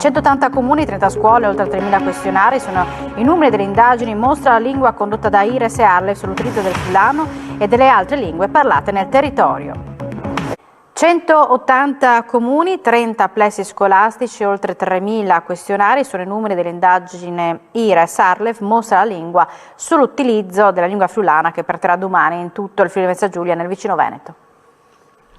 180 comuni, 30 scuole, oltre 3.000 questionari sono i numeri delle indagini. Mostra la lingua condotta da IRES e Arlef sull'utilizzo del friulano e delle altre lingue parlate nel territorio. 180 comuni, 30 plessi scolastici, oltre 3.000 questionari sono i numeri dell'indagine IRES Arlef Mostra la lingua sull'utilizzo della lingua friulana, che partirà domani in tutto il Friuli Venezia Giulia nel vicino Veneto.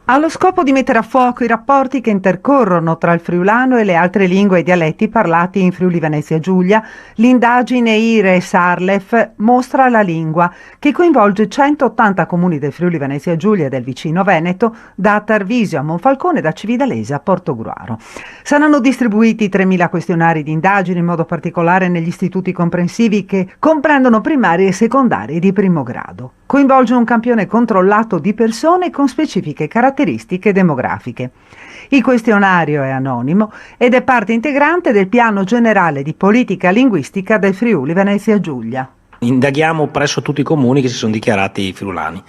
Allo scopo di mettere a fuoco i rapporti che intercorrono tra il friulano e le altre lingue e dialetti parlati in Friuli Venezia Giulia, l'indagine IRES Arlef Mostra la lingua, che coinvolge 180 comuni del Friuli Venezia Giulia e del vicino Veneto, da Tarvisio a Monfalcone e da Cividalese a Portogruaro. Saranno distribuiti 3.000 questionari di indagine, in modo particolare negli istituti comprensivi che comprendono primari e secondari di primo grado. Coinvolge un campione controllato di persone con specifiche caratteristiche demografiche. Il questionario è anonimo ed è parte integrante del piano generale di politica linguistica del Friuli Venezia Giulia. Indaghiamo presso tutti i comuni che si sono dichiarati friulani,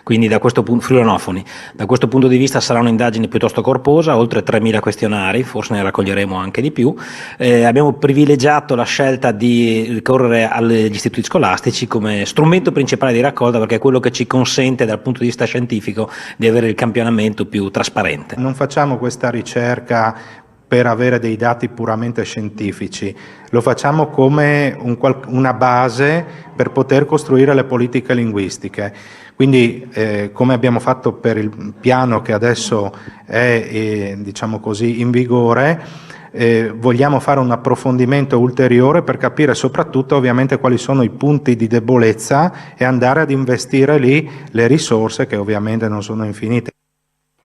quindi da questo punto friulanofoni. Da questo punto di vista sarà un'indagine piuttosto corposa, oltre 3.000 questionari, forse ne raccoglieremo anche di più. Abbiamo privilegiato la scelta di ricorrere agli istituti scolastici come strumento principale di raccolta, perché è quello che ci consente dal punto di vista scientifico di avere il campionamento più trasparente. Non facciamo questa ricerca per avere dei dati puramente scientifici, lo facciamo come una base per poter costruire le politiche linguistiche. Quindi come abbiamo fatto per il piano che adesso è diciamo così, in vigore, vogliamo fare un approfondimento ulteriore per capire soprattutto ovviamente quali sono i punti di debolezza e andare ad investire lì le risorse, che ovviamente non sono infinite.